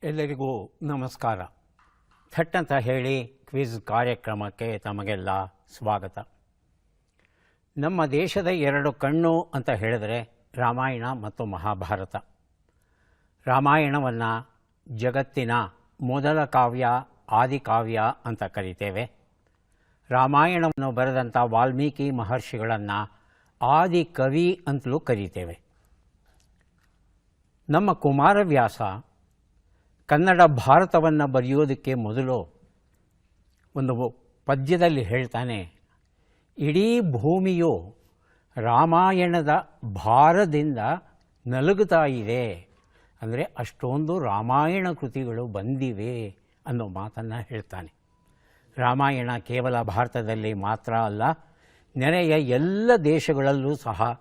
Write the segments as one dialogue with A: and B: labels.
A: ಎಲ್ಲರಿಗೂ ನಮಸ್ಕಾರ. ಥಟ್ ಅಂತ ಹೇಳಿ ಕ್ವಿಜ್ ಕಾರ್ಯಕ್ರಮಕ್ಕೆ ತಮಗೆಲ್ಲ ಸ್ವಾಗತ. ನಮ್ಮ ದೇಶದ ಎರಡು ಕಣ್ಣು ಅಂತ ಹೇಳಿದರೆ ರಾಮಾಯಣ ಮತ್ತು ಮಹಾಭಾರತ. ರಾಮಾಯಣವನ್ನು ಜಗತ್ತಿನ ಮೊದಲ ಕಾವ್ಯ, ಆದಿಕಾವ್ಯ ಅಂತ ಕರಿತೇವೆ. ರಾಮಾಯಣವನ್ನು ಬರೆದಂಥ ವಾಲ್ಮೀಕಿ ಮಹರ್ಷಿಗಳನ್ನು ಆದಿಕವಿ ಅಂತಲೂ ಕರೀತೇವೆ. ನಮ್ಮ ಕುಮಾರವ್ಯಾಸ ಕನ್ನಡ ಭಾರತವನ್ನು ಬರೆಯೋದಕ್ಕೆ ಮೊದಲು ಒಂದು ಪದ್ಯದಲ್ಲಿ ಹೇಳ್ತಾನೆ, ಇಡೀ ಭೂಮಿಯು ರಾಮಾಯಣದ ಭಾರದಿಂದ ನಲುಗುತ್ತಾ ಇದೆ. ಅಂದರೆ ಅಷ್ಟೊಂದು ರಾಮಾಯಣ ಕೃತಿಗಳು ಬಂದಿವೆ ಅನ್ನೋ ಮಾತನ್ನು ಹೇಳ್ತಾನೆ. ರಾಮಾಯಣ ಕೇವಲ ಭಾರತದಲ್ಲಿ ಮಾತ್ರ ಅಲ್ಲ, ನೆರೆಯ ಎಲ್ಲ ದೇಶಗಳಲ್ಲೂ ಸಹ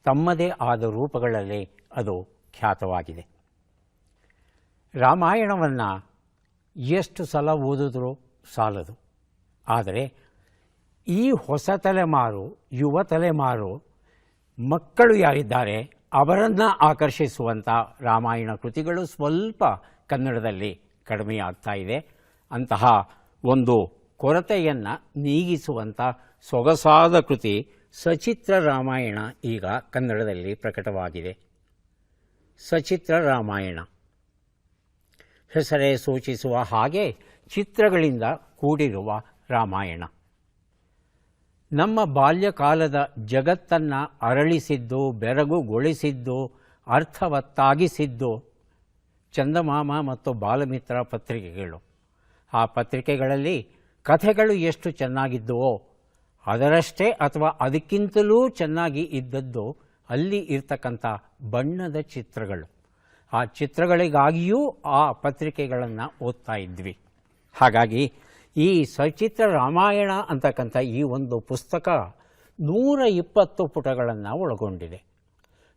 A: ತಮ್ಮದೇ ಆದ ರೂಪಗಳಲ್ಲಿ ಅದು ಖ್ಯಾತವಾಗಿದೆ. ರಾಮಾಯಣವನ್ನು ಎಷ್ಟು ಸಲ ಓದಿದ್ರೂ ಸಾಲದು. ಆದರೆ ಈ ಹೊಸ ತಲೆಮಾರು, ಯುವ ತಲೆಮಾರು ಮಕ್ಕಳು ಯಾರಿದ್ದಾರೆ ಅವರನ್ನು ಆಕರ್ಷಿಸುವಂಥ ರಾಮಾಯಣ ಕೃತಿಗಳು ಸ್ವಲ್ಪ ಕನ್ನಡದಲ್ಲಿ ಕಡಿಮೆಯಾಗ್ತಾ ಇದೆ. ಅಂತಹ ಒಂದು ಕೊರತೆಯನ್ನು ನೀಗಿಸುವಂಥ ಸೊಗಸಾದ ಕೃತಿ ಸಚಿತ್ರ ರಾಮಾಯಣ ಈಗ ಕನ್ನಡದಲ್ಲಿ ಪ್ರಕಟವಾಗಿದೆ. ಸಚಿತ್ರ ರಾಮಾಯಣ ಹೆಸರೇ ಸೂಚಿಸುವ ಹಾಗೆ ಚಿತ್ರಗಳಿಂದ ಕೂಡಿರುವ ರಾಮಾಯಣ. ನಮ್ಮ ಬಾಲ್ಯಕಾಲದ ಜಗತ್ತನ್ನು ಅರಳಿಸಿದ್ದು, ಬೆರಗುಗೊಳಿಸಿದ್ದು, ಅರ್ಥವತ್ತಾಗಿಸಿದ್ದು ಚಂದಮಾಮ ಮತ್ತು ಬಾಲಮಿತ್ರ ಪತ್ರಿಕೆಗಳು. ಆ ಪತ್ರಿಕೆಗಳಲ್ಲಿ ಕಥೆಗಳು ಎಷ್ಟು ಚೆನ್ನಾಗಿದ್ದುವೋ ಅದರಷ್ಟೇ ಅಥವಾ ಅದಕ್ಕಿಂತಲೂ ಚೆನ್ನಾಗಿ ಇದ್ದದ್ದು ಅಲ್ಲಿ ಇರ್ತಕ್ಕಂಥ ಬಣ್ಣದ ಚಿತ್ರಗಳು. ಆ ಚಿತ್ರಗಳಿಗಾಗಿಯೂ ಆ ಪತ್ರಿಕೆಗಳನ್ನು ಓದ್ತಾ ಇದ್ವಿ. ಹಾಗಾಗಿ ಈ ಸಚಿತ್ರ ರಾಮಾಯಣ ಅಂತಕ್ಕಂಥ ಈ ಒಂದು ಪುಸ್ತಕ 120 ಪುಟಗಳನ್ನು ಒಳಗೊಂಡಿದೆ.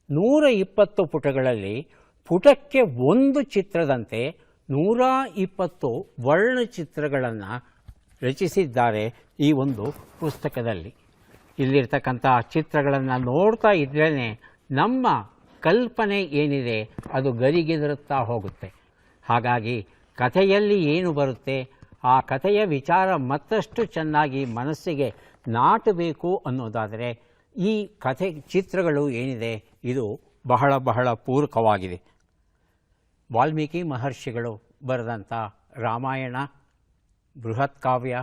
A: 120 ಪುಟಗಳಲ್ಲಿ ಪುಟಕ್ಕೆ ಒಂದು ಚಿತ್ರದಂತೆ 120 ವರ್ಣಚಿತ್ರಗಳನ್ನು ರಚಿಸಿದ್ದಾರೆ ಈ ಒಂದು ಪುಸ್ತಕದಲ್ಲಿ. ಇಲ್ಲಿರ್ತಕ್ಕಂಥ ಚಿತ್ರಗಳನ್ನು ನೋಡ್ತಾ ಇದ್ರೇ ನಮ್ಮ ಕಲ್ಪನೆ ಏನಿದೆ ಅದು ಗರಿಗೆದರುತ್ತಾ ಹೋಗುತ್ತೆ. ಹಾಗಾಗಿ ಕಥೆಯಲ್ಲಿ ಏನು ಬರುತ್ತೆ ಆ ಕಥೆಯ ವಿಚಾರ ಮತ್ತಷ್ಟು ಚೆನ್ನಾಗಿ ಮನಸ್ಸಿಗೆ ನಾಟಬೇಕು ಅನ್ನೋದಾದರೆ ಈ ಕಥೆ ಚಿತ್ರಗಳು ಏನಿದೆ ಇದು ಬಹಳ ಬಹಳ ಪೂರಕವಾಗಿದೆ. ವಾಲ್ಮೀಕಿ ಮಹರ್ಷಿಗಳು ಬರೆದಂಥ ರಾಮಾಯಣ ಬೃಹತ್ ಕಾವ್ಯ,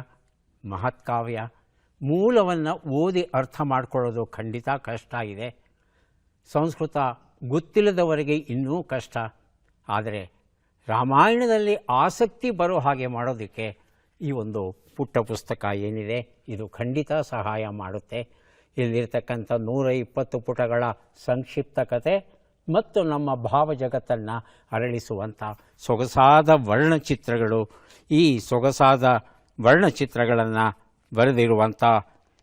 A: ಮಹತ್ಕಾವ್ಯ. ಮೂಲವನ್ನು ಓದಿ ಅರ್ಥ ಮಾಡಿಕೊಳ್ಳೋದು ಖಂಡಿತ ಕಷ್ಟ ಇದೆ. ಸಂಸ್ಕೃತ ಗೊತ್ತಿಲ್ಲದವರಿಗೆ ಇನ್ನೂ ಕಷ್ಟ. ಆದರೆ ರಾಮಾಯಣದಲ್ಲಿ ಆಸಕ್ತಿ ಬರೋ ಹಾಗೆ ಮಾಡೋದಕ್ಕೆ ಈ ಒಂದು ಪುಟ್ಟ ಪುಸ್ತಕ ಏನಿದೆ ಇದು ಖಂಡಿತ ಸಹಾಯ ಮಾಡುತ್ತೆ. ಇಲ್ಲಿರ್ತಕ್ಕಂಥ 120 ಪುಟಗಳ ಸಂಕ್ಷಿಪ್ತ ಕತೆ ಮತ್ತು ನಮ್ಮ ಭಾವಜಗತ್ತನ್ನು ಅರಳಿಸುವಂಥ ಸೊಗಸಾದ ವರ್ಣಚಿತ್ರಗಳು. ಈ ಸೊಗಸಾದ ವರ್ಣಚಿತ್ರಗಳನ್ನು ಬರೆದಿರುವಂಥ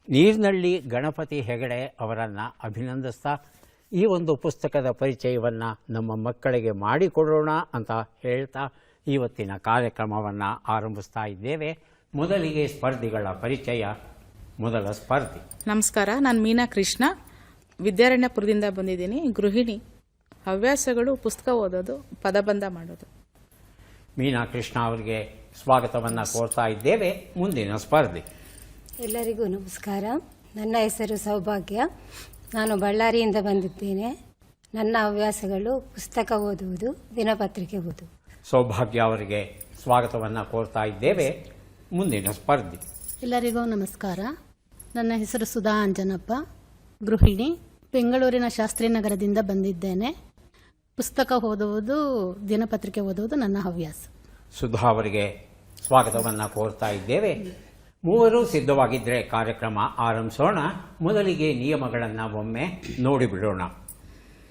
A: ನೀರ್ನಳ್ಳಿ ಗಣಪತಿ ಹೆಗಡೆ ಅವರನ್ನು ಅಭಿನಂದಿಸ್ತಾ ಈ ಒಂದು ಪುಸ್ತಕದ ಪರಿಚಯವನ್ನು ನಮ್ಮ ಮಕ್ಕಳಿಗೆ ಮಾಡಿಕೊಡೋಣ ಅಂತ ಹೇಳ್ತಾ ಇವತ್ತಿನ ಕಾರ್ಯಕ್ರಮವನ್ನು ಆರಂಭಿಸ್ತಾ ಇದ್ದೇವೆ. ಮೊದಲಿಗೆ ಸ್ಪರ್ಧಿಗಳ ಪರಿಚಯ. ಮೊದಲ ಸ್ಪರ್ಧಿ.
B: ನಮಸ್ಕಾರ, ನಾನು ಮೀನಾ ಕೃಷ್ಣ, ವಿದ್ಯಾರಣ್ಯಪುರದಿಂದ ಬಂದಿದ್ದೀನಿ. ಗೃಹಿಣಿ. ಹವ್ಯಾಸಗಳು ಪುಸ್ತಕ ಓದೋದು, ಪದಬಂಧ ಮಾಡೋದು.
A: ಮೀನಾ ಕೃಷ್ಣ ಅವರಿಗೆ ಸ್ವಾಗತವನ್ನು ಕೋರ್ತಾ ಇದ್ದೇವೆ. ಮುಂದಿನ ಸ್ಪರ್ಧಿ.
C: ಎಲ್ಲರಿಗೂ ನಮಸ್ಕಾರ. ನನ್ನ ಹೆಸರು ಸೌಭಾಗ್ಯ. ನಾನು ಬಳ್ಳಾರಿಯಿಂದ ಬಂದಿದ್ದೇನೆ. ನನ್ನ ಹವ್ಯಾಸಗಳು ಪುಸ್ತಕ ಓದುವುದು, ದಿನಪತ್ರಿಕೆ ಓದುವುದು.
A: ಸೌಭಾಗ್ಯ ಅವರಿಗೆ ಸ್ವಾಗತವನ್ನು ಕೋರ್ತಾ ಇದ್ದೇವೆ. ಮುಂದಿನ ಸ್ಪರ್ಧಿ.
D: ಎಲ್ಲರಿಗೂ ನಮಸ್ಕಾರ. ನನ್ನ ಹೆಸರು ಸುಧಾ ಅಂಜನಪ್ಪ, ಗೃಹಿಣಿ. ಬೆಂಗಳೂರಿನ ಶಾಸ್ತ್ರೀನಗರದಿಂದ ಬಂದಿದ್ದೇನೆ. ಪುಸ್ತಕ ಓದುವುದು, ದಿನಪತ್ರಿಕೆ ಓದುವುದು ನನ್ನ ಹವ್ಯಾಸ.
A: ಸುಧಾ ಅವರಿಗೆ ಸ್ವಾಗತವನ್ನು ಕೋರ್ತಾ ಇದ್ದೇವೆ. ಮೂವರು ಸಿದ್ಧವಾಗಿದ್ದರೆ ಕಾರ್ಯಕ್ರಮ ಆರಂಭಿಸೋಣ. ಮೊದಲಿಗೆ ನಿಯಮಗಳನ್ನು ಒಮ್ಮೆ ನೋಡಿಬಿಡೋಣ.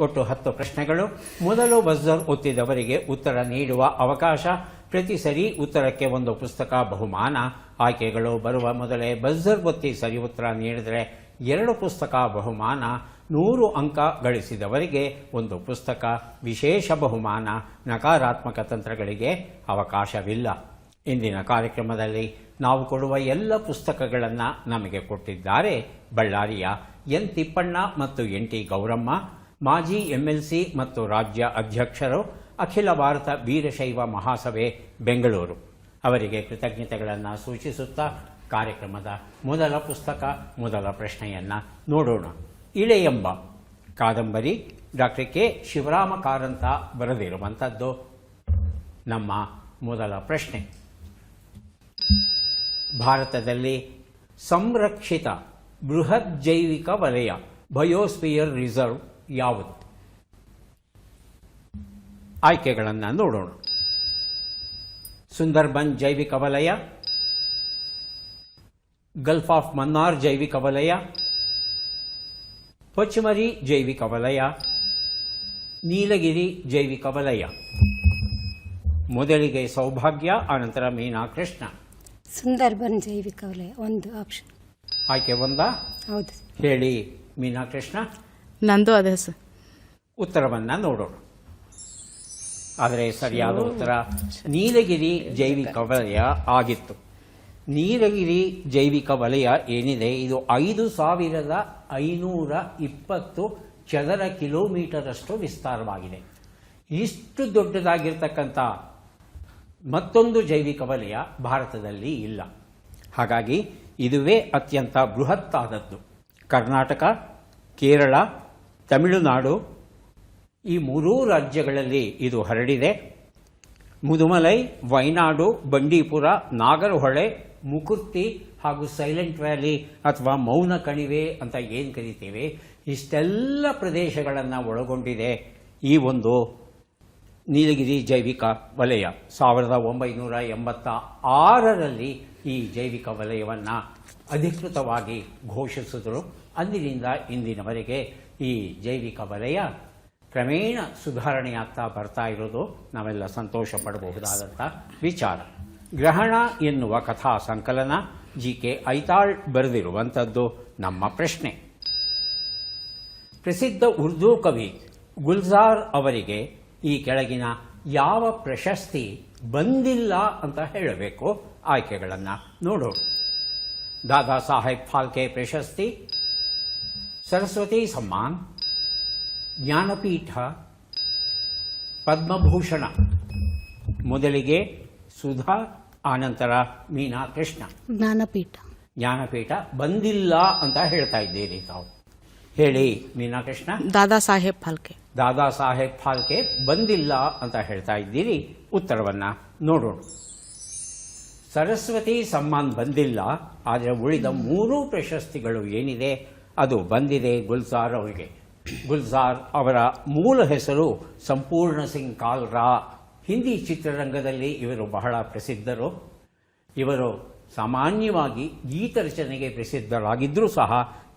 A: ಒಟ್ಟು 10 ಪ್ರಶ್ನೆಗಳು. ಮೊದಲು ಬಜರ್ ಒತ್ತಿದವರಿಗೆ ಉತ್ತರ ನೀಡುವ ಅವಕಾಶ. ಪ್ರತಿ ಸರಿ ಉತ್ತರಕ್ಕೆ ಒಂದು ಪುಸ್ತಕ ಬಹುಮಾನ. ಆಯ್ಕೆಗಳು ಬರುವ ಮೊದಲೇ ಬಜರ್ ಒತ್ತಿ ಸರಿ ಉತ್ತರ ನೀಡಿದರೆ 2 ಪುಸ್ತಕ ಬಹುಮಾನ. 100 ಅಂಕ ಗಳಿಸಿದವರಿಗೆ ಒಂದು ಪುಸ್ತಕ ವಿಶೇಷ ಬಹುಮಾನ. ನಕಾರಾತ್ಮಕ ತಂತ್ರಗಳಿಗೆ ಅವಕಾಶವಿಲ್ಲ. ಇಂದಿನ ಕಾರ್ಯಕ್ರಮದಲ್ಲಿ ನಾವು ಕೊಡುವ ಎಲ್ಲ ಪುಸ್ತಕಗಳನ್ನು ನಮಗೆ ಕೊಟ್ಟಿದ್ದಾರೆ ಬಳ್ಳಾರಿಯ ಎನ್ ತಿಪ್ಪಣ್ಣ ಮತ್ತು ಎನ್ ಟಿ ಗೌರಮ್ಮ, ಮಾಜಿ MLC ಮತ್ತು ರಾಜ್ಯ ಅಧ್ಯಕ್ಷರು. ಅಖಿಲ ಭಾರತ ವೀರಶೈವ ಮಹಾಸಭೆ ಬೆಂಗಳೂರು ಅವರಿಗೆ ಕೃತಜ್ಞತೆಗಳನ್ನು ಸೂಚಿಸುತ್ತಾ ಕಾರ್ಯಕ್ರಮದ ಮೊದಲ ಪುಸ್ತಕ ಮೊದಲ ಪ್ರಶ್ನೆಯನ್ನು ನೋಡೋಣ. ಇಳೆ ಎಂಬ ಕಾದಂಬರಿ ಡಾಕ್ಟರ್ ಕೆ ಶಿವರಾಮ ಕಾರಂತ ಬರೆದಿರುವಂಥದ್ದು. ನಮ್ಮ ಮೊದಲ ಪ್ರಶ್ನೆ, ಭಾರತದಲ್ಲಿ ಸಂರಕ್ಷಿತ ಬೃಹತ್ ಜೈವಿಕ ವಲಯ ಬಯೋಸ್ಫಿಯರ್ ರಿಸರ್ವ್ ಯಾವುದು? ಆಯ್ಕೆಗಳನ್ನು ನೋಡೋಣ. ಸುಂದರ್ಬನ್ ಜೈವಿಕ ವಲಯ, ಗಲ್ಫ್ ಆಫ್ ಮನ್ನಾರ್ ಜೈವಿಕ ವಲಯ, ಪಚ್ಮರಿ ಜೈವಿಕ ವಲಯ, ನೀಲಗಿರಿ ಜೈವಿಕ ವಲಯ. ಮೊದಲಿಗೆ ಸೌಭಾಗ್ಯ, ಅನಂತರ ಮೀನಾ ಕೃಷ್ಣ.
C: ಸುಂದರ್ಬನ್ ಜೈವಿಕ ವಲಯ ಒಂದು ಆಪ್ಷನ್.
A: ಆಯ್ಕೆ ಒಂದ?
C: ಹೌದು.
A: ಹೇಳಿ ಮೀನಾ ಕೃಷ್ಣ.
B: ನಂದು ಅದೇ ಸರ್.
A: ಉತ್ತರವನ್ನು ನೋಡೋಣ. ಆದರೆ ಸರಿಯಾದ ಉತ್ತರ ನೀಲಗಿರಿ ಜೈವಿಕ ವಲಯ ಆಗಿತ್ತು. ನೀಲಗಿರಿ ಜೈವಿಕ ವಲಯ ಏನಿದೆ ಇದು 5520 ಚದರ ಕಿಲೋಮೀಟರ್ ಅಷ್ಟು ವಿಸ್ತಾರವಾಗಿದೆ. ಇಷ್ಟು ದೊಡ್ಡದಾಗಿರ್ತಕ್ಕಂಥ ಮತ್ತೊಂದು ಜೈವಿಕ ವಲಯ ಭಾರತದಲ್ಲಿ ಇಲ್ಲ. ಹಾಗಾಗಿ ಇದುವೇ ಅತ್ಯಂತ ಬೃಹತ್ತಾದದ್ದು. ಕರ್ನಾಟಕ, ಕೇರಳ, ತಮಿಳುನಾಡು ಈ ಮೂರೂ ರಾಜ್ಯಗಳಲ್ಲಿ ಇದು ಹರಡಿದೆ. ಮುದುಮಲೈ, ವಯನಾಡು, ಬಂಡೀಪುರ, ನಾಗರಹೊಳೆ, ಮುಕುರ್ತಿ ಹಾಗೂ ಸೈಲೆಂಟ್ ವ್ಯಾಲಿ ಅಥವಾ ಮೌನ ಕಣಿವೆ ಅಂತ ಏನು ಕರಿತೇವೆ, ಇಷ್ಟೆಲ್ಲ ಪ್ರದೇಶಗಳನ್ನು ಒಳಗೊಂಡಿದೆ ಈ ಒಂದು ನೀಲಗಿರಿ ಜೈವಿಕ ವಲಯ. 1986ರಲ್ಲಿ ಈ ಜೈವಿಕ ವಲಯವನ್ನು ಅಧಿಕೃತವಾಗಿ ಘೋಷಿಸಿದರು. ಅಂದಿನಿಂದ ಇಂದಿನವರೆಗೆ ಈ ಜೈವಿಕ ವಲಯ ಕ್ರಮೇಣ ಸುಧಾರಣೆಯಾಗ್ತಾ ಬರ್ತಾ ಇರೋದು ನಾವೆಲ್ಲ ಸಂತೋಷ ಪಡಬಹುದಾದಂಥ ವಿಚಾರ. ಗ್ರಹಣ ಎನ್ನುವ ಕಥಾ ಸಂಕಲನ GK ಐತಾಳ್ ಬರೆದಿರುವಂಥದ್ದು ನಮ್ಮ ಪ್ರಶ್ನೆ. ಪ್ರಸಿದ್ಧ ಉರ್ದು ಕವಿ ಗುಲ್ಜಾರ್ ಅವರಿಗೆ ಈ ಕೆಳಗಿನ ಯಾವ ಪ್ರಶಸ್ತಿ ಬಂದಿಲ್ಲ ಅಂತ ಹೇಳಬೇಕು? ಆಯ್ಕೆಗಳನ್ನು ನೋಡೋಣ. ದಾದಾ ಸಾಹೇಬ್ ಫಾಲ್ಕೆ ಪ್ರಶಸ್ತಿ, ಸರಸ್ವತಿ ಸಮ್ಮಾನ್, ಜ್ಞಾನಪೀಠ, ಪದ್ಮಭೂಷಣ. ಮೊದಲಿಗೆ ಸುಧಾ, ಆನಂತರ ಮೀನಾ ಕೃಷ್ಣ.
D: ಜ್ಞಾನಪೀಠ.
A: ಜ್ಞಾನಪೀಠ ಬಂದಿಲ್ಲ ಅಂತ ಹೇಳ್ತಾ ಇದ್ದೀರಿ ತಾವು. ಹೇಳಿ ಮೀನಾ ಕೃಷ್ಣ.
B: ದಾದಾ ಸಾಹೇಬ್ ಫಾಲ್ಕೆ.
A: ದಾದಾ ಸಾಹೇಬ್ ಫಾಲ್ಕೆ ಬಂದಿಲ್ಲ ಅಂತ ಹೇಳ್ತಾ ಇದ್ದೀರಿ. ಉತ್ತರವನ್ನು ನೋಡೋಣ. ಸರಸ್ವತಿ ಸಮ್ಮಾನ್ ಬಂದಿಲ್ಲ, ಆದರೆ ಉಳಿದ 3 ಪ್ರಶಸ್ತಿಗಳು ಏನಿದೆ ಅದು ಬಂದಿದೆ ಗುಲ್ಜಾರ್ ಅವರಿಗೆ. ಗುಲ್ಜಾರ್ ಅವರ ಮೂಲ ಹೆಸರು ಸಂಪೂರ್ಣ ಸಿಂಗ್ ಕಾಲ್ರಾ. ಹಿಂದಿ ಚಿತ್ರರಂಗದಲ್ಲಿ ಇವರು ಬಹಳ ಪ್ರಸಿದ್ಧರು. ಇವರು ಸಾಮಾನ್ಯವಾಗಿ ಗೀತ ರಚನೆಗೆ ಪ್ರಸಿದ್ಧರಾಗಿದ್ದರೂ ಸಹ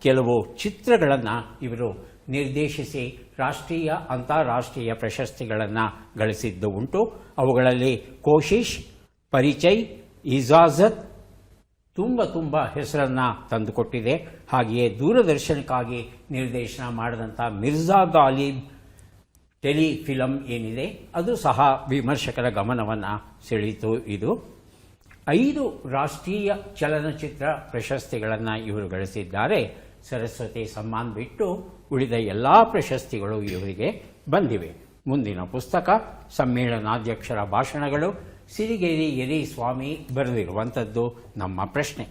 A: ಕೆಲವು ಚಿತ್ರಗಳನ್ನು ಇವರು ನಿರ್ದೇಶಿಸಿ ರಾಷ್ಟ್ರೀಯ ಅಂತಾರಾಷ್ಟ್ರೀಯ ಪ್ರಶಸ್ತಿಗಳನ್ನು ಗಳಿಸಿದ್ದು ಉಂಟು. ಅವುಗಳಲ್ಲಿ ಕೋಶಿಶ್, ಪರಿಚಯ್, ಇಜಾಜತ್ ತುಂಬ ಹೆಸರನ್ನು ತಂದುಕೊಟ್ಟಿದೆ. ಹಾಗೆಯೇ ದೂರದರ್ಶನಕ್ಕಾಗಿ ನಿರ್ದೇಶನ ಮಾಡಿದಂಥ ಮಿರ್ಜಾ ಗಾಲಿಬ್ ಟೆಲಿಫಿಲಂ ಏನಿದೆ ಅದು ಸಹ ವಿಮರ್ಶಕರ ಗಮನವನ್ನು ಸೆಳೀತು. ಇದು 5 ರಾಷ್ಟ್ರೀಯ ಚಲನಚಿತ್ರ ಪ್ರಶಸ್ತಿಗಳನ್ನು ಇವರು ಗಳಿಸಿದ್ದಾರೆ. ಸರಸ್ವತಿ ಸಮ್ಮಾನ್ ಬಿಟ್ಟು ಉಳಿದ ಎಲ್ಲ ಪ್ರಶಸ್ತಿಗಳು ಇವರಿಗೆ ಬಂದಿವೆ. ಮುಂದಿನ ಪುಸ್ತಕ ಸಮ್ಮೇಳನಾಧ್ಯಕ್ಷರ ಭಾಷಣಗಳು, ಸಿರಿಗೇರಿ ಯರಿ ಸ್ವಾಮಿ ಬರೆದಿರುವಂಥದ್ದು ನಮ್ಮ ಪ್ರಶ್ನೆ.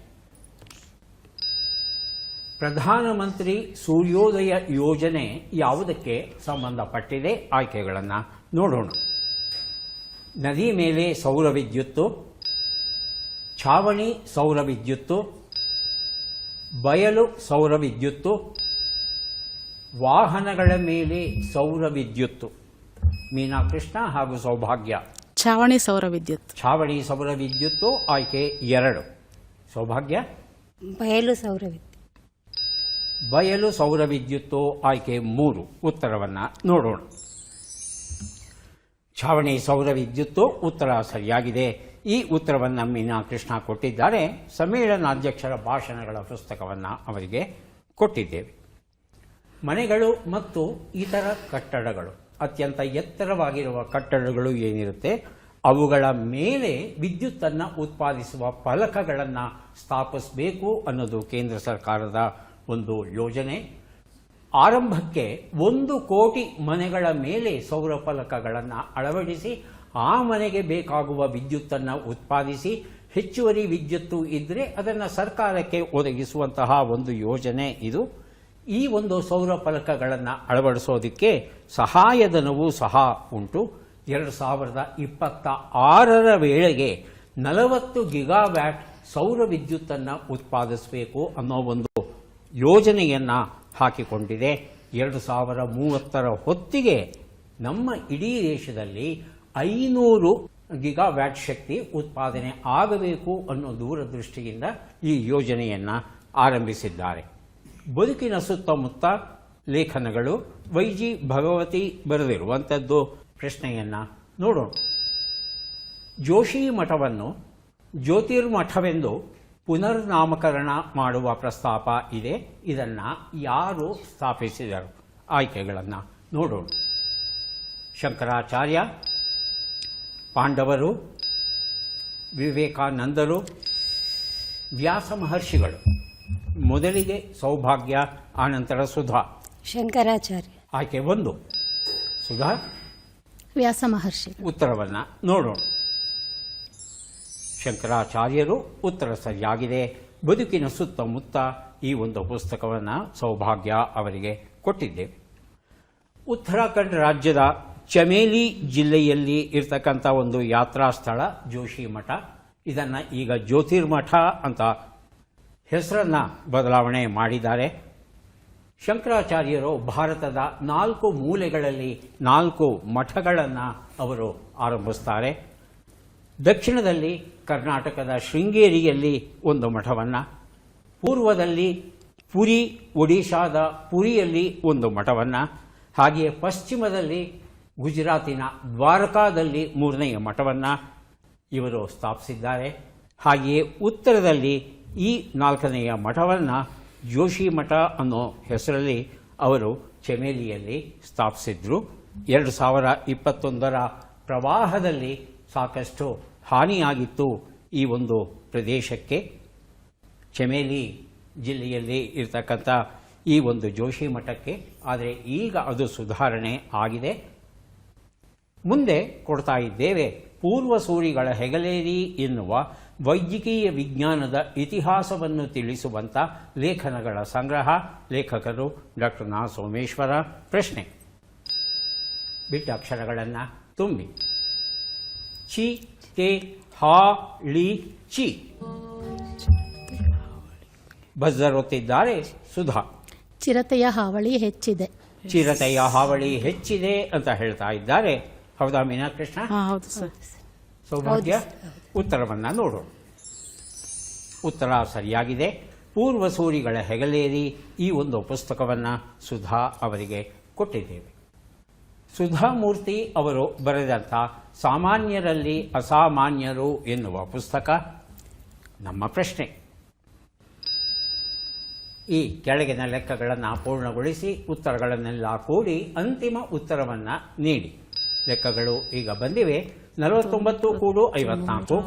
A: ಪ್ರಧಾನಮಂತ್ರಿ ಸೂರ್ಯೋದಯ ಯೋಜನೆ ಯಾವುದಕ್ಕೆ ಸಂಬಂಧಪಟ್ಟಿದೆ? ಆಯ್ಕೆಗಳನ್ನು ನೋಡೋಣ. ನದಿ ಮೇಲೆ ಸೌರ ವಿದ್ಯುತ್ತು, ಛಾವಣಿ ಸೌರ ವಿದ್ಯುತ್ತು, ಬಯಲು ಸೌರ ವಿದ್ಯುತ್ತು, ವಾಹನಗಳ ಮೇಲೆ ಸೌರ ವಿದ್ಯುತ್ತು. ಮೀನಾ ಕೃಷ್ಣ ಹಾಗೂ ಸೌಭಾಗ್ಯ.
B: ಛಾವಣಿ ಸೌರ ವಿದ್ಯುತ್.
A: ಛಾವಣಿ ಸೌರ ವಿದ್ಯುತ್ತು ಆಯ್ಕೆ 2. ಸೌಭಾಗ್ಯ.
C: ಬಯಲು ಸೌರ ವಿದ್ಯುತ್.
A: ಬಯಲು ಸೌರ ವಿದ್ಯುತ್ತು ಆಯ್ಕೆ 3. ಉತ್ತರವನ್ನು ನೋಡೋಣ. ಛಾವಣಿ ಸೌರ ವಿದ್ಯುತ್ತು ಉತ್ತರ ಸರಿಯಾಗಿದೆ. ಈ ಉತ್ತರವನ್ನು ಮೀನಾ ಕೃಷ್ಣ ಕೊಟ್ಟಿದ್ದಾರೆ. ಸಮ್ಮೇಳನಾಧ್ಯಕ್ಷರ ಭಾಷಣಗಳ ಪುಸ್ತಕವನ್ನು ಅವರಿಗೆ ಕೊಟ್ಟಿದ್ದೇವೆ. ಮನೆಗಳು ಮತ್ತು ಇತರ ಕಟ್ಟಡಗಳು, ಅತ್ಯಂತ ಎತ್ತರವಾಗಿರುವ ಕಟ್ಟಡಗಳು ಏನಿರುತ್ತೆ ಅವುಗಳ ಮೇಲೆ ವಿದ್ಯುತ್ತನ್ನು ಉತ್ಪಾದಿಸುವ ಫಲಕಗಳನ್ನು ಸ್ಥಾಪಿಸಬೇಕು ಅನ್ನೋದು ಕೇಂದ್ರ ಸರ್ಕಾರದ ಒಂದು ಯೋಜನೆ. ಆರಂಭಕ್ಕೆ 1 ಕೋಟಿ ಮನೆಗಳ ಮೇಲೆ ಸೌರ ಫಲಕಗಳನ್ನು ಅಳವಡಿಸಿ ಆ ಮನೆಗೆ ಬೇಕಾಗುವ ವಿದ್ಯುತ್ತನ್ನು ಉತ್ಪಾದಿಸಿ ಹೆಚ್ಚುವರಿ ವಿದ್ಯುತ್ತು ಇದ್ದರೆ ಅದನ್ನು ಸರ್ಕಾರಕ್ಕೆ ಒದಗಿಸುವಂತಹ ಒಂದು ಯೋಜನೆ ಇದು. ಈ ಒಂದು ಸೌರ ಫಲಕಗಳನ್ನು ಅಳವಡಿಸೋದಕ್ಕೆ ಸಹಾಯಧನವೂ ಸಹ ಉಂಟು. 2026ರ ವೇಳೆಗೆ 40 ಗಿಗಾವ್ಯಾಟ್ ಸೌರ ವಿದ್ಯುತ್ತನ್ನು ಉತ್ಪಾದಿಸಬೇಕು ಅನ್ನೋ ಒಂದು ಯೋಜನೆಯನ್ನು ಹಾಕಿಕೊಂಡಿದೆ. 2030ರ ಹೊತ್ತಿಗೆ ನಮ್ಮ ಇಡೀ ದೇಶದಲ್ಲಿ 500 ಗಿಗಾವ್ಯಾಟ್ ಶಕ್ತಿ ಉತ್ಪಾದನೆ ಆಗಬೇಕು ಅನ್ನೋ ದೂರದೃಷ್ಟಿಯಿಂದ ಈ ಯೋಜನೆಯನ್ನು ಆರಂಭಿಸಿದ್ದಾರೆ. ಬದುಕಿನ ಸುತ್ತಮುತ್ತ ಲೇಖನಗಳು ವೈಜಿ ಭಗವತಿ ಬರೆದಿರುವಂಥದ್ದು. ಪ್ರಶ್ನೆಯನ್ನು ನೋಡೋಣ. ಜೋಶಿ ಮಠವನ್ನು ಜ್ಯೋತಿರ್ಮಠವೆಂದು ಪುನರ್ನಾಮಕರಣ ಮಾಡುವ ಪ್ರಸ್ತಾಪ ಇದೆ. ಇದನ್ನು ಯಾರು ಸ್ಥಾಪಿಸಿದರು? ಆಯ್ಕೆಗಳನ್ನು ನೋಡೋಣ. ಶಂಕರಾಚಾರ್ಯ, ಪಾಂಡವರು, ವಿವೇಕಾನಂದರು, ವ್ಯಾಸ ಮಹರ್ಷಿಗಳು. ಮೊದಲಿಗೆ ಸೌಭಾಗ್ಯ, ಆನಂತರ ಸುಧಾ.
C: ಶಂಕರಾಚಾರ್ಯ.
A: ಆಯ್ಕೆ 1 ಸುಧಾ.
D: ವ್ಯಾಸ ಮಹರ್ಷಿ.
A: ಉತ್ತರವನ್ನು ನೋಡೋಣ. ಶಂಕರಾಚಾರ್ಯರು ಉತ್ತರ ಸರಿಯಾಗಿದೆ. ಬದುಕಿನ ಸುತ್ತಮುತ್ತ ಈ ಒಂದು ಪುಸ್ತಕವನ್ನು ಸೌಭಾಗ್ಯ ಅವರಿಗೆ ಕೊಟ್ಟಿದ್ದೇವೆ. ಉತ್ತರಾಖಂಡ್ ರಾಜ್ಯದ ಚಮೇಲಿ ಜಿಲ್ಲೆಯಲ್ಲಿ ಇರ್ತಕ್ಕಂಥ ಒಂದು ಯಾತ್ರಾ ಸ್ಥಳ ಜೋಶಿ ಮಠ. ಇದನ್ನು ಈಗ ಜ್ಯೋತಿರ್ಮಠ ಅಂತ ಹೆಸರನ್ನು ಬದಲಾವಣೆ ಮಾಡಿದ್ದಾರೆ. ಶಂಕರಾಚಾರ್ಯರು ಭಾರತದ 4 ಮೂಲೆಗಳಲ್ಲಿ 4 ಮಠಗಳನ್ನು ಅವರು ಆರಂಭಿಸ್ತಾರೆ. ದಕ್ಷಿಣದಲ್ಲಿ ಕರ್ನಾಟಕದ ಶೃಂಗೇರಿಯಲ್ಲಿ ಒಂದು ಮಠವನ್ನು, ಪೂರ್ವದಲ್ಲಿ ಪುರಿ, ಒಡಿಶಾದ ಪುರಿಯಲ್ಲಿ ಒಂದು ಮಠವನ್ನು, ಹಾಗೆಯೇ ಪಶ್ಚಿಮದಲ್ಲಿ ಗುಜರಾತಿನ ದ್ವಾರಕಾದಲ್ಲಿ 3ನೆಯ ಮಠವನ್ನು ಇವರು ಸ್ಥಾಪಿಸಿದ್ದಾರೆ. ಹಾಗೆಯೇ ಉತ್ತರದಲ್ಲಿ ಈ 4ನೆಯ ಮಠವನ್ನು ಜೋಶಿ ಮಠ ಅನ್ನೋ ಹೆಸರಲ್ಲಿ ಅವರು ಚಮೇಲಿಯಲ್ಲಿ ಸ್ಥಾಪಿಸಿದ್ರು. 2021ರ ಪ್ರವಾಹದಲ್ಲಿ ಸಾಕಷ್ಟು ಹಾನಿಯಾಗಿತ್ತು ಈ ಒಂದು ಪ್ರದೇಶಕ್ಕೆ. ಚಮೇಲಿ ಜಿಲ್ಲೆಯಲ್ಲಿ ಇರತಕ್ಕಂಥ ಈ ಒಂದು ಜೋಶಿ ಮಠಕ್ಕೆ. ಆದರೆ ಈಗ ಅದು ಸುಧಾರಣೆ ಆಗಿದೆ. ಮುಂದೆ ಕೊಡ್ತಾ ಇದ್ದೇವೆ ಪೂರ್ವಸೂರಿಗಳ ಹೆಗಲೇರಿ ಎನ್ನುವ ವೈದ್ಯಕೀಯ ವಿಜ್ಞಾನದ ಇತಿಹಾಸವನ್ನು ತಿಳಿಸುವಂಥ ಲೇಖನಗಳ ಸಂಗ್ರಹ. ಲೇಖಕರು ಡಾಕ್ಟರ್ ನಾ ಸೋಮೇಶ್ವರ. ಪ್ರಶ್ನೆ: ಬಿಟ್ಟ ಅಕ್ಷರಗಳನ್ನು ತುಂಬಿ. ಚಿ, ತೆ, ಹಾ, ಳಿ, ಚಿ. ಬಜರ್ ಒತ್ತಿದ್ದಾರೆ ಸುಧಾ.
D: ಚಿರತೆಯ ಹಾವಳಿ ಹೆಚ್ಚಿದೆ.
A: ಚಿರತೆಯ ಹಾವಳಿ ಹೆಚ್ಚಿದೆ ಅಂತ ಹೇಳ್ತಾ ಇದ್ದಾರೆ. ಹೌದಾ ಮೀನಾಕೃಷ್ಣ?
B: ಹೌದು ಸರ್.
A: ಸೌಭಾಗ್ಯ, ಉತ್ತರವನ್ನು ನೋಡೋಣ. ಉತ್ತರ ಸರಿಯಾಗಿದೆ. ಪೂರ್ವಸೂರಿಗಳ ಹೆಗಲೇರಿ ಈ ಒಂದು ಪುಸ್ತಕವನ್ನು ಸುಧಾ ಅವರಿಗೆ ಕೊಟ್ಟಿದ್ದೇವೆ. ಸುಧಾಮೂರ್ತಿ ಅವರು ಬರೆದಂಥ ಸಾಮಾನ್ಯರಲ್ಲಿ ಅಸಾಮಾನ್ಯರು ಎನ್ನುವ ಪುಸ್ತಕ. ನಮ್ಮ ಪ್ರಶ್ನೆ: ಈ ಕೆಳಗಿನ ಲೆಕ್ಕಗಳನ್ನು ಪೂರ್ಣಗೊಳಿಸಿ ಉತ್ತರಗಳನ್ನೆಲ್ಲ ಕೂಡಿ ಅಂತಿಮ ಉತ್ತರವನ್ನು ನೀಡಿ. ಲೆಕ್ಕಗಳು ಈಗ ಬಂದಿವೆ. 49 ಕೂಡು 54,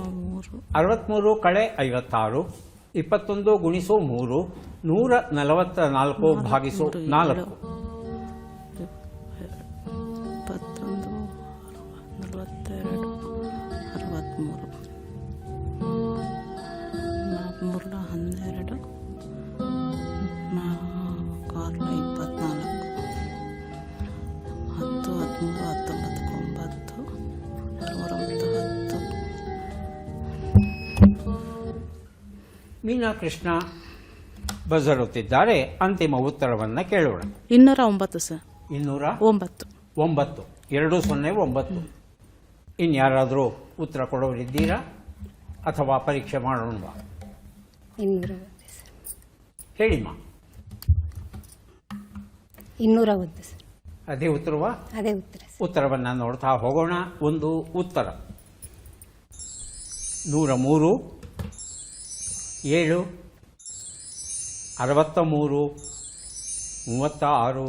A: 63 ಕಳೆ 56, 21 ಗುಣಿಸು 3, 144 ಭಾಗಿಸು 4.
B: 21, 42, 63, 4, 12,
A: ಮೀನಾಕೃಷ್ಣ ಬಜರ್ ಒತ್ತಿದ್ದಾರೆ. ಅಂತಿಮ ಉತ್ತರವನ್ನು ಕೇಳೋಣ.
B: 209 ಸರ್.
A: 209. 209. ಇನ್ಯಾರಾದರೂ ಉತ್ತರ ಕೊಡೋರಿದ್ದೀರಾ ಅಥವಾ ಪರೀಕ್ಷೆ ಮಾಡೋಣವಾ?
C: 200
A: ಹೇಳಿಮ್ಮ.
C: 201 ಸರ್.
A: ಅದೇ ಉತ್ತರವಾ?
C: ಅದೇ ಉತ್ತರ ಸರ್.
A: ಉತ್ತರವನ್ನು ನೋಡ್ತಾ ಹೋಗೋಣ. ಒಂದು ಉತ್ತರ 103, 7, 63, 36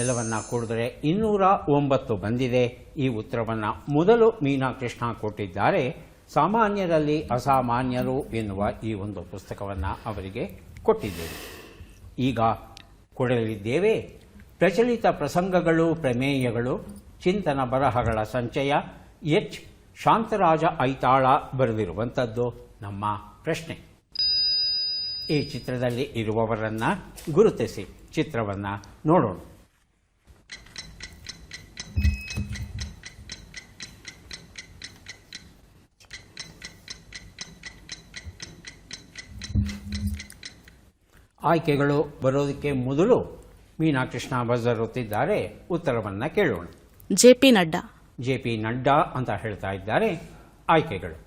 A: ಎಲ್ಲವನ್ನ ಕೂಡಿದ್ರೆ 209 ಬಂದಿದೆ. ಈ ಉತ್ತರವನ್ನು ಮೊದಲು ಮೀನಾಕೃಷ್ಣ ಕೊಟ್ಟಿದ್ದಾರೆ. ಸಾಮಾನ್ಯರಲ್ಲಿ ಅಸಾಮಾನ್ಯರು ಎನ್ನುವ ಈ ಒಂದು ಪುಸ್ತಕವನ್ನು ಅವರಿಗೆ ಕೊಟ್ಟಿದ್ದೇವೆ. ಈಗ ಕೊಡಲಿದ್ದೇವೆ. ಪ್ರಚಲಿತ ಪ್ರಸಂಗಗಳು, ಪ್ರಮೇಯಗಳು, ಚಿಂತನ ಬರಹಗಳ ಸಂಚಯ. ಎಚ್ ಶಾಂತರಾಜ ಐತಾಳ ಬರೆದಿರುವಂಥದ್ದು ನಮ್ಮ ಪ್ರಶ್ನೆ. ಈ ಚಿತ್ರದಲ್ಲಿ ಇರುವವರನ್ನ ಗುರುತಿಸಿ ಚಿತ್ರವನ್ನು ನೋಡೋಣ. ಆಯ್ಕೆಗಳು ಬರೋದಕ್ಕೆ ಮೊದಲು ಮೀನಾಕೃಷ್ಣ ಬಜರ್ ಒತ್ತಿದ್ದಾರೆ. ಉತ್ತರವನ್ನು ಕೇಳೋಣ.
B: ಜೆ.ಪಿ. ನಡ್ಡಾ.
A: ಜೆ.ಪಿ. ನಡ್ಡಾ ಅಂತ ಹೇಳ್ತಾ ಇದ್ದಾರೆ. ಆಯ್ಕೆಗಳು: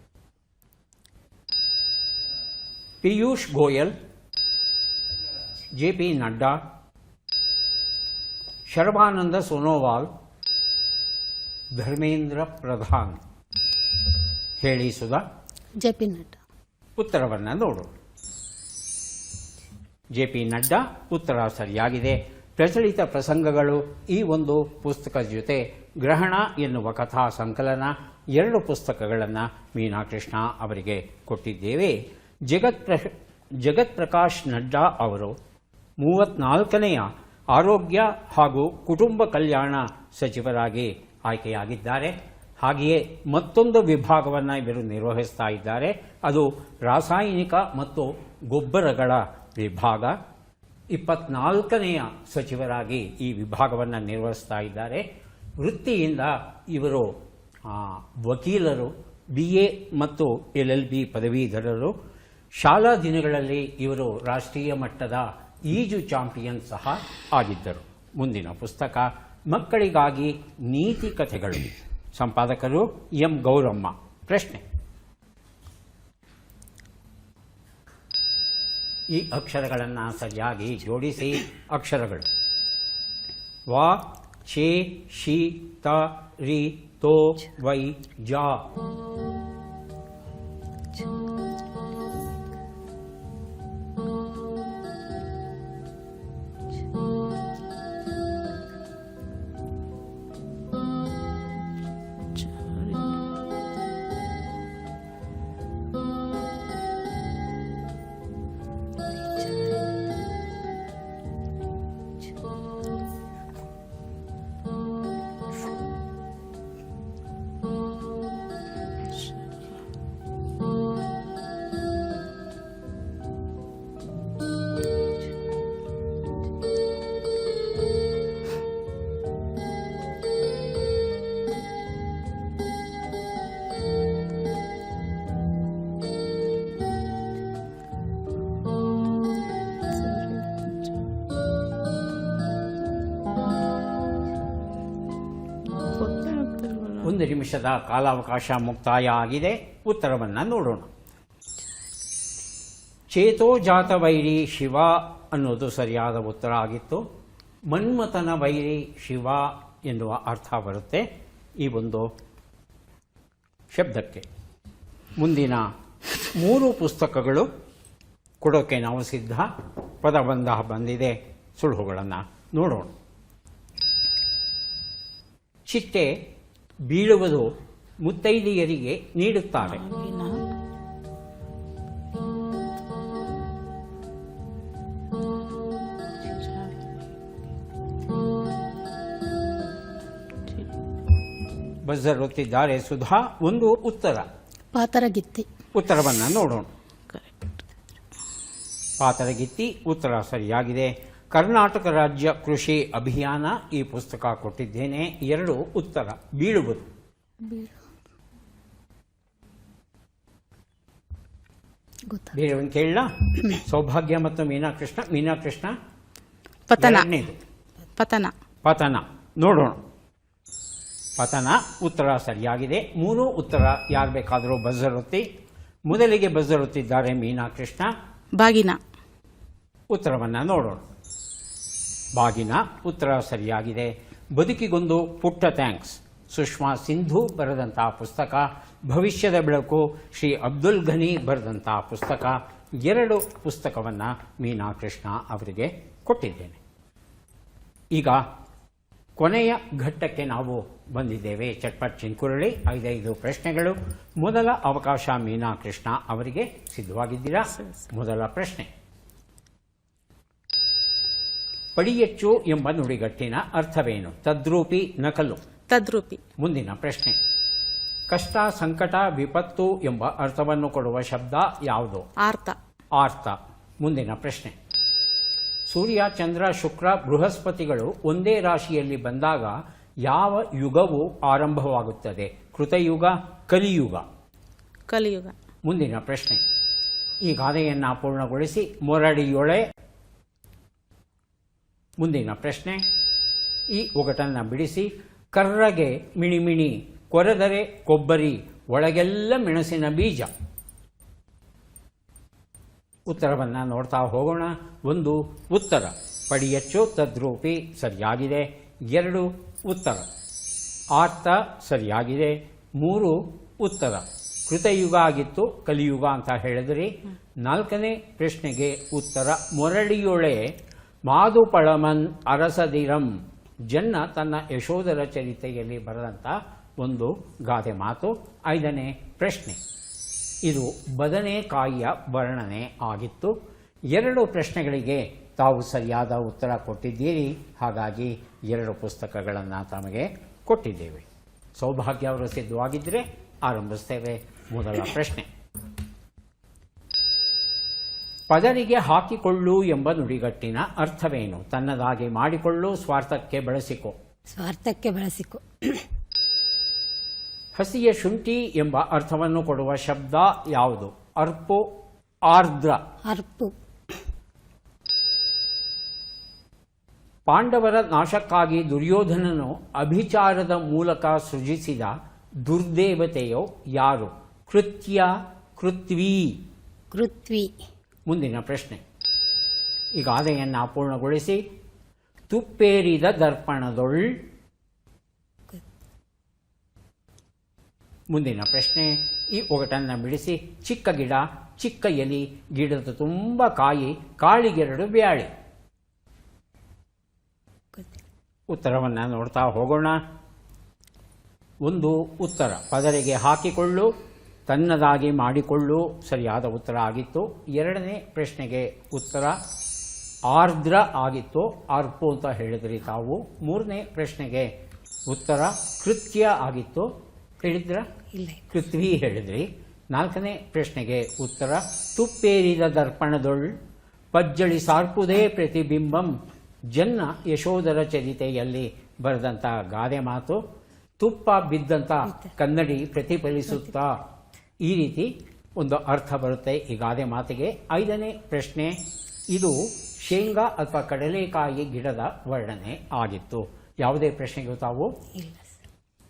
A: ಪಿಯೂಷ್ ಗೋಯಲ್, ಜೆ.ಪಿ. ನಡ್ಡಾ, ಶರ್ವಾನಂದ ಸೋನೋವಾಲ್, ಧರ್ಮೇಂದ್ರ ಪ್ರಧಾನ್. ಹೇಳಿ ಸುಧಾ.
D: ಜೆ.ಪಿ. ನಡ್ಡಾ.
A: ಉತ್ತರವನ್ನು ನೋಡೋಣ. ಜೆ.ಪಿ. ನಡ್ಡಾ ಉತ್ತರ ಸರಿಯಾಗಿದೆ. ಪ್ರಚಲಿತ ಪ್ರಸಂಗಗಳು ಈ ಒಂದು ಪುಸ್ತಕದ ಜೊತೆ ಗ್ರಹಣ ಎನ್ನುವ ಕಥಾ ಸಂಕಲನ 2 ಪುಸ್ತಕಗಳನ್ನು ಮೀನಾಕೃಷ್ಣ ಅವರಿಗೆ ಕೊಟ್ಟಿದ್ದೇವೆ. ಜಗತ್ ಪ್ರಕಾಶ್ ನಡ್ಡಾ ಅವರು 34ನೆಯ ಆರೋಗ್ಯ ಹಾಗೂ ಕುಟುಂಬ ಕಲ್ಯಾಣ ಸಚಿವರಾಗಿ ಆಯ್ಕೆಯಾಗಿದ್ದಾರೆ. ಹಾಗೆಯೇ ಮತ್ತೊಂದು ವಿಭಾಗವನ್ನು ಇವರು ನಿರ್ವಹಿಸ್ತಾ ಇದ್ದಾರೆ. ಅದು ರಾಸಾಯನಿಕ ಮತ್ತು ಗೊಬ್ಬರಗಳ ವಿಭಾಗ. 24ನೆಯ ಸಚಿವರಾಗಿ ಈ ವಿಭಾಗವನ್ನು ನಿರ್ವಹಿಸ್ತಾ ಇದ್ದಾರೆ. ವೃತ್ತಿಯಿಂದ ಇವರು ವಕೀಲರು, BA ಮತ್ತು LLB ಪದವೀಧರರು. ಶಾಲಾ ದಿನಗಳಲ್ಲಿ ಇವರು ರಾಷ್ಟ್ರೀಯ ಮಟ್ಟದ ಈಜು ಚಾಂಪಿಯನ್ ಸಹ ಆಗಿದ್ದರು. ಮುಂದಿನ ಪುಸ್ತಕ ಮಕ್ಕಳಿಗಾಗಿ ನೀತಿ ಕಥೆಗಳು. ಸಂಪಾದಕರು ಎಂ ಗೌರಮ್ಮ. ಪ್ರಶ್ನೆ: ಈ ಅಕ್ಷರಗಳನ್ನು ಸರಿಯಾಗಿ ಜೋಡಿಸಿ. ಅಕ್ಷರಗಳು: ವ, ಚೇ, ಶಿ, ತ, ರಿ, ತೋ, ವೈ, ಜ. ಒಂದು ನಿಮಿಷದ ಕಾಲಾವಕಾಶ ಮುಕ್ತಾಯ ಆಗಿದೆ. ಉತ್ತರವನ್ನು ನೋಡೋಣ. ಚೇತೋಜಾತ ವೈರಿ ಶಿವ ಅನ್ನೋದು ಸರಿಯಾದ ಉತ್ತರ ಆಗಿತ್ತು. ಮನ್ಮಥನ ವೈರಿ ಶಿವ ಎನ್ನುವ ಅರ್ಥ ಬರುತ್ತೆ ಈ ಒಂದು ಶಬ್ದಕ್ಕೆ. ಮುಂದಿನ 3 ಪುಸ್ತಕಗಳು ಕೊಡೋಕೆ ನಾವು ಸಿದ್ಧ. ಪದಬಂಧ ಬಂದಿದೆ. ಸುಳುಹುಗಳನ್ನು ನೋಡೋಣ. ಚಿಟ್ಟೆ ಬೀಳುವುದು ಮುತ್ತೈದೆಯರಿಗೆ ನೀಡುತ್ತಾರೆ. ಬಜರ್ ಒತ್ತಿದ್ದಾರೆ ಸುಧಾ. ಒಂದು ಉತ್ತರ
D: ಪಾತರಗಿತ್ತಿ.
A: ಉತ್ತರವನ್ನು ನೋಡೋಣ. ಪಾತರಗಿತ್ತಿ ಉತ್ತರ ಸರಿಯಾಗಿದೆ. ಕರ್ನಾಟಕ ರಾಜ್ಯ ಕೃಷಿ ಅಭಿಯಾನ ಈ ಪುಸ್ತಕ ಕೊಟ್ಟಿದ್ದೇನೆ. 2 ಉತ್ತರ. ಬೀಳುವುದು ಬೇರೆಯವನ್ ಕೇಳಲ್ಲ. ಸೌಭಾಗ್ಯ ಮತ್ತು ಮೀನಾಕೃಷ್ಣ. ಮೀನಾಕೃಷ್ಣ
B: ಪತನ.
A: ಪತನ. ಪತನ ನೋಡೋಣ. ಪತನ ಉತ್ತರ ಸರಿಯಾಗಿದೆ. 3 ಉತ್ತರ. ಯಾರು ಬೇಕಾದರೂ ಬಜರ್ ಒತ್ತಿ. ಮೊದಲಿಗೆ ಬಜರ್ ಒತ್ತಿದ್ದಾರೆ ಮೀನಾಕೃಷ್ಣ.
B: ಬಾಗಿನ.
A: ಉತ್ತರವನ್ನು ನೋಡೋಣ. ಬಾಗಿನ ಉತ್ತರ ಸರಿಯಾಗಿದೆ. ಬದುಕಿಗೊಂದು ಪುಟ್ಟ ಥ್ಯಾಂಕ್ಸ್ ಸುಷ್ಮಾ ಸಿಂಧು ಬರೆದಂತಹ ಪುಸ್ತಕ. ಭವಿಷ್ಯದ ಬೆಳಕು ಶ್ರೀ ಅಬ್ದುಲ್ ಘನಿ ಬರೆದಂತಹ ಪುಸ್ತಕ. 2 ಪುಸ್ತಕವನ್ನು ಮೀನಾಕೃಷ್ಣ ಅವರಿಗೆ ಕೊಟ್ಟಿದ್ದೇನೆ. ಈಗ ಕೊನೆಯ ಘಟ್ಟಕ್ಕೆ ನಾವು ಬಂದಿದ್ದೇವೆ. ಚಟ್ಪಟ್ ಚಿನ್ಕುರಳಿ. 5 ಪ್ರಶ್ನೆಗಳು. ಮೊದಲ ಅವಕಾಶ ಮೀನಾಕೃಷ್ಣ ಅವರಿಗೆ. ಸಿದ್ಧವಾಗಿದ್ದೀರಾ? ಮೊದಲ ಪ್ರಶ್ನೆ: ಪಡಿಯಚ್ಚು ಎಂಬ ನುಡಿಗಟ್ಟಿನ ಅರ್ಥವೇನು? ತದ್ರೂಪಿ, ನಕಲು.
B: ತದ್ರೂಪಿ.
A: ಮುಂದಿನ ಪ್ರಶ್ನೆ. ಕಷ್ಟ, ಸಂಕಟ, ವಿಪತ್ತು ಎಂಬ ಅರ್ಥವನ್ನು ಕೊಡುವ ಶಬ್ದ ಯಾವುದು?
B: ಆರ್ತ.
A: ಆರ್ತ. ಮುಂದಿನ ಪ್ರಶ್ನೆ. ಸೂರ್ಯ, ಚಂದ್ರ, ಶುಕ್ರ, ಬೃಹಸ್ಪತಿಗಳು ಒಂದೇ ರಾಶಿಯಲ್ಲಿ ಬಂದಾಗ ಯಾವ ಯುಗವು ಆರಂಭವಾಗುತ್ತದೆ? ಕೃತಯುಗ, ಕಲಿಯುಗ.
B: ಕಲಿಯುಗ.
A: ಮುಂದಿನ ಪ್ರಶ್ನೆ. ಈ ಗಾದೆಯನ್ನು ಪೂರ್ಣಗೊಳಿಸಿ ಮೊರಡಿಯೊಳೆ. ಮುಂದಿನ ಪ್ರಶ್ನೆ. ಈ ಒಗಟನ್ನು ಬಿಡಿಸಿ ಕರ್ರಗೆ ಮಿಣಿಮಿಣಿ, ಕೊರೆದರೆ ಕೊಬ್ಬರಿ, ಒಳಗೆಲ್ಲ ಮೆಣಸಿನ ಬೀಜ. ಉತ್ತರವನ್ನು ನೋಡ್ತಾ ಹೋಗೋಣ. 1 ಉತ್ತರ ಪಡಿಯಚ್ಚು ತದ್ರೂಪಿ ಸರಿಯಾಗಿದೆ. 2 ಉತ್ತರ ಆರ್ತ ಸರಿಯಾಗಿದೆ. 3 ಉತ್ತರ ಕೃತಯುಗ ಆಗಿತ್ತು, ಕಲಿಯುಗ ಅಂತ ಹೇಳಿದ್ರಿ. 4ನೇ ಪ್ರಶ್ನೆಗೆ ಉತ್ತರ ಮೊರಡಿಯೊಳೆ ಮಾದುಪಳಮನ್ ಅರಸದಿರಂ. ಜನ್ನ ತನ್ನ ಯಶೋಧರ ಚರಿತೆಯಲ್ಲಿ ಬರೆದಂಥ ಒಂದು ಗಾದೆ ಮಾತು. 5ನೇ ಪ್ರಶ್ನೆ. ಇದು ಬದನೆಕಾಯಿಯ ವರ್ಣನೆ ಆಗಿತ್ತು. 2 ಪ್ರಶ್ನೆಗಳಿಗೆ ತಾವು ಸರಿಯಾದ ಉತ್ತರ ಕೊಟ್ಟಿದ್ದೀರಿ. ಹಾಗಾಗಿ 2 ಪುಸ್ತಕಗಳನ್ನು ತಮಗೆ ಕೊಟ್ಟಿದ್ದೇವೆ. ಸೌಭಾಗ್ಯ ಅವರು ಸಿದ್ಧವಾಗಿದ್ದರೆ ಆರಂಭಿಸ್ತೇವೆ. ಮೊದಲ ಪ್ರಶ್ನೆ. ಪದರಿಗೆ ಹಾಕಿಕೊಳ್ಳು ಎಂಬ ನುಡಿಗಟ್ಟಿನ ಅರ್ಥವೇನು? ತನ್ನದಾಗಿ ಮಾಡಿಕೊಳ್ಳು, ಸ್ವಾರ್ಥಕ್ಕೆ ಬಳಸಿಕೊ.
C: ಸ್ವಾರ್ಥಕ್ಕೆ ಬಳಸಿಕೊ.
A: ಹಸಿಯ ಶುಂಠಿ ಎಂಬ ಅರ್ಥವನ್ನು ಕೊಡುವ ಶಬ್ದ ಯಾವುದು? ಅರ್ಪು, ಆರ್ದ್ರ.
C: ಅರ್ಪು.
A: ಪಾಂಡವರ ನಾಶಕ್ಕಾಗಿ ದುರ್ಯೋಧನನು ಅಭಿಚಾರದ ಮೂಲಕ ಸೃಜಿಸಿದ ದುರ್ದೇವತೆಯೋ ಯಾರು? ಕೃತ್ಯ, ಕೃತ್ವಿ.
C: ಕೃತ್ವಿ.
A: ಮುಂದಿನ ಪ್ರಶ್ನೆ. ಈ ಗಾದೆಯನ್ನು ಪೂರ್ಣಗೊಳಿಸಿ ತುಪ್ಪೇರಿದ ದರ್ಪಣದೊಳ್. ಮುಂದಿನ ಪ್ರಶ್ನೆ. ಈ ಒಗಟನ್ನು ಬಿಡಿಸಿ ಚಿಕ್ಕ ಗಿಡ, ಚಿಕ್ಕ ಎಲಿ, ಗಿಡದ ತುಂಬ ಕಾಯಿ, ಕಾಳಿಗೆರಡು ಬ್ಯಾಳಿ. ಉತ್ತರವನ್ನು ನೋಡ್ತಾ ಹೋಗೋಣ. 1 ಉತ್ತರ ಪದರಿಗೆ ಹಾಕಿಕೊಳ್ಳು, ತನ್ನದಾಗಿ ಮಾಡಿಕೊಳ್ಳು ಸರಿಯಾದ ಉತ್ತರ ಆಗಿತ್ತು. 2ನೇ ಪ್ರಶ್ನೆಗೆ ಉತ್ತರ ಆರ್ದ್ರ ಆಗಿತ್ತು, ಅರ್ಪು ಅಂತ ಹೇಳಿದ್ರಿ ತಾವು. 3ನೇ ಪ್ರಶ್ನೆಗೆ ಉತ್ತರ ಕೃತ್ಯ ಆಗಿತ್ತು, ಹೇಳಿದ್ರ?
C: ಇಲ್ಲ.
A: ಕೃತ್ವಿ ಹೇಳಿದ್ರಿ. 4ನೇ ಪ್ರಶ್ನೆಗೆ ಉತ್ತರ ತುಪ್ಪೇರಿದ ದರ್ಪಣದೊಳ್ ಪಜ್ಜಳಿ ಸಾರ್ಪುದೇ ಪ್ರತಿಬಿಂಬಂ. ಜನ್ನ ಯಶೋಧರ ಚರಿತೆಯಲ್ಲಿ ಬರೆದಂಥ ಗಾದೆ ಮಾತು. ತುಪ್ಪ ಬಿದ್ದಂಥ ಕನ್ನಡಿ ಪ್ರತಿಫಲಿಸುತ್ತಾ, ಈ ರೀತಿ ಒಂದು ಅರ್ಥ ಬರುತ್ತೆ ಈ ಗಾದೆ ಮಾತಿಗೆ. 5ನೇ ಪ್ರಶ್ನೆ. ಇದು ಶೇಂಗಾ ಅಥವಾ ಕಡಲೆಕಾಯಿ ಗಿಡದ ವರ್ಣನೆ ಆಗಿತ್ತು. ಯಾವುದೇ ಪ್ರಶ್ನೆಗೂ ತಾವು
C: ಇಲ್ಲ.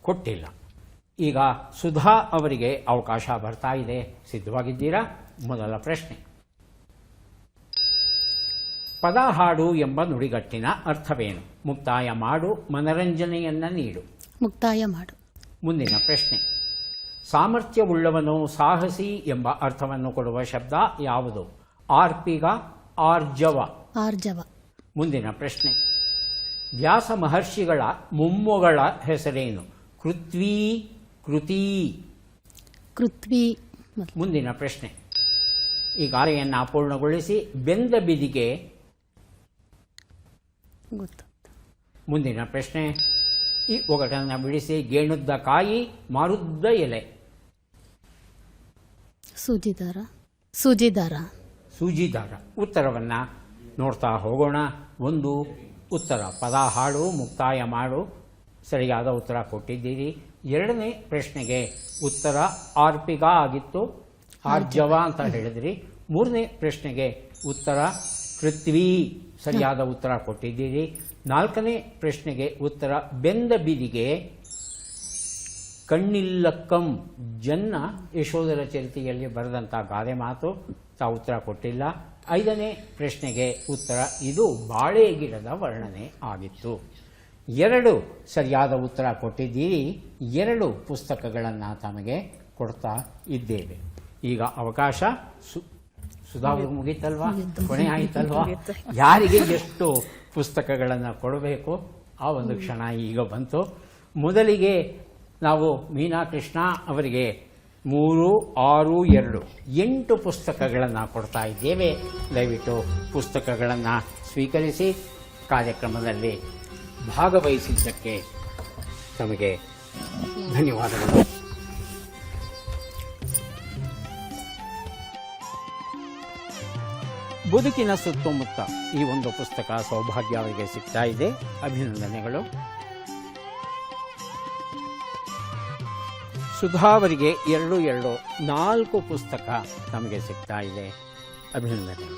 A: ಕೊಟ್ಟಿಲ್ಲ. ಈಗ ಸುಧಾ ಅವರಿಗೆ ಅವಕಾಶ ಬರ್ತಾ ಇದೆ. ಸಿದ್ಧವಾಗಿದ್ದೀರಾ? ಮೊದಲ ಪ್ರಶ್ನೆ. ಪದ ಹಾಡು ಎಂಬ ನುಡಿಗಟ್ಟಿನ ಅರ್ಥವೇನು? ಮುಕ್ತಾಯ ಮಾಡು, ಮನರಂಜನೆಯನ್ನ ನೀಡು.
D: ಮುಕ್ತಾಯ ಮಾಡು.
A: ಮುಂದಿನ ಪ್ರಶ್ನೆ. ಸಾಮರ್ಥ್ಯವುಳ್ಳವನು, ಸಾಹಸಿ ಎಂಬ ಅರ್ಥವನ್ನು ಕೊಡುವ ಶಬ್ದ ಯಾವುದು? ಆರ್ಪಿಗ, ಆರ್ಜವ.
D: ಆರ್ಜವ.
A: ಮುಂದಿನ ಪ್ರಶ್ನೆ. ವ್ಯಾಸ ಮಹರ್ಷಿಗಳ ಮೊಮ್ಮಗಳ ಹೆಸರೇನು? ಕೃತ್ವಿ, ಕೃತಿ.
D: ಕೃತ್ವಿ.
A: ಮುಂದಿನ ಪ್ರಶ್ನೆ. ಈ ಗಾದೆಯನ್ನು ಪೂರ್ಣಗೊಳಿಸಿ ಬೆಂದ ಬಿದಿಗೆ.
D: ಗೊತ್ತು.
A: ಮುಂದಿನ ಪ್ರಶ್ನೆ. ಈ ಒಗಟನ್ನು ಬಿಡಿಸಿ ಗೇಣುದ್ದ ಕಾಯಿ, ಮಾರುದ್ದ ಎಲೆ.
D: ಸೂಜಿದಾರ. ಸೂಜಿದಾರ.
A: ಸೂಜಿದಾರ. ಉತ್ತರವನ್ನು ನೋಡ್ತಾ ಹೋಗೋಣ. 1 ಉತ್ತರ ಪದ ಹಾಡು, ಮುಕ್ತಾಯ ಮಾಡು ಸರಿಯಾದ ಉತ್ತರ ಕೊಟ್ಟಿದ್ದೀರಿ. 2ನೇ ಪ್ರಶ್ನೆಗೆ ಉತ್ತರ ಆರ್ಪಿಗ ಆಗಿತ್ತು, ಆರ್ಜವ ಅಂತ ಹೇಳಿದ್ರಿ. 3ನೇ ಪ್ರಶ್ನೆಗೆ ಉತ್ತರ ಪೃಥ್ವಿ ಸರಿಯಾದ ಉತ್ತರ ಕೊಟ್ಟಿದ್ದೀರಿ. 4ನೇ ಪ್ರಶ್ನೆಗೆ ಉತ್ತರ ಬೆಂದ ಬಿದಿಗೆ, ಕಣ್ಣಿಲ್ಲಕ್ಕಂ. ಜನ್ನ ಯಶೋಧರ ಚರಿತೆಯಲ್ಲಿ ಬರೆದಂಥ ಗಾದೆ ಮಾತು. ತಾವು ಉತ್ತರ ಕೊಟ್ಟಿಲ್ಲ. 5ನೇ ಪ್ರಶ್ನೆಗೆ ಉತ್ತರ ಇದು ಬಾಳೆ ಗಿಡದ ವರ್ಣನೆ ಆಗಿತ್ತು. 2 ಸರಿಯಾದ ಉತ್ತರ ಕೊಟ್ಟಿದ್ದೀರಿ. 2 ಪುಸ್ತಕಗಳನ್ನು ತಮಗೆ ಕೊಡ್ತಾ ಇದ್ದೇವೆ. ಈಗ ಅವಕಾಶ ಸುಧಾವು ಮುಗೀತಲ್ವಾ? ಕೊನೆ ಆಯಿತಲ್ವಾ? ಯಾರಿಗೆ ಎಷ್ಟು ಪುಸ್ತಕಗಳನ್ನು ಕೊಡಬೇಕು ಆ ಒಂದು ಕ್ಷಣ ಈಗ ಬಂತು. ಮೊದಲಿಗೆ ನಾವು ಮೀನಾ ಕೃಷ್ಣ ಅವರಿಗೆ 3, 6, 2 8 ಪುಸ್ತಕಗಳನ್ನು ಕೊಡ್ತಾ ಇದ್ದೇವೆ. ದಯವಿಟ್ಟು ಪುಸ್ತಕಗಳನ್ನು ಸ್ವೀಕರಿಸಿ. ಕಾರ್ಯಕ್ರಮದಲ್ಲಿ ಭಾಗವಹಿಸಿದ್ದಕ್ಕೆ ತಮಗೆ ಧನ್ಯವಾದಗಳು. ಬದುಕಿನ ಸುತ್ತಮುತ್ತ ಈ ಒಂದು ಪುಸ್ತಕ ಸೌಭಾಗ್ಯ ಅವರಿಗೆ ಸಿಗ್ತಾ ಇದೆ. ಅಭಿನಂದನೆಗಳು. ಸುಧಾ ಅವರಿಗೆ 4 ಪುಸ್ತಕ ನಮಗೆ ಸಿಗ್ತಾ ಇದೆ. ಅಭಿನಂದನೆಗಳು.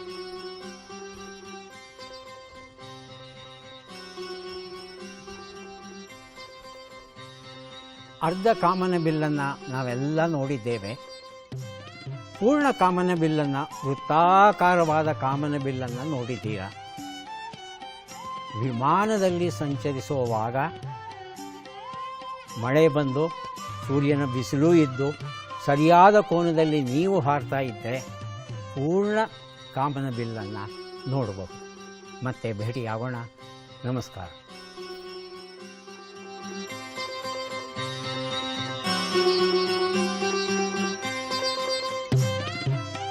A: ಅರ್ಧ ಕಾಮನ ಬಿಲ್ಲನ್ನು ನಾವೆಲ್ಲ ನೋಡಿದ್ದೇವೆ. ಪೂರ್ಣ ಕಾಮನ ಬಿಲ್ಲನ್ನು, ವೃತ್ತಾಕಾರವಾದ ಕಾಮನ ಬಿಲ್ಲನ್ನು ನೋಡಿದ್ದೀರಾ. ವಿಮಾನದಲ್ಲಿ ಸಂಚರಿಸುವಾಗ ಮಳೆ ಬಂದು ಸೂರ್ಯನ ಬಿಸಿಲು ಇದ್ದು ಸರಿಯಾದ ಕೋನದಲ್ಲಿ ನೀವು ಹಾರ್ತಾ ಇದ್ದರೆ ಪೂರ್ಣ ಕಾಮನ ಬಿಲ್ಲನ್ನು ನೋಡಬಹುದು. ಮತ್ತೆ ಭೇಟಿಯಾಗೋಣ. ನಮಸ್ಕಾರ.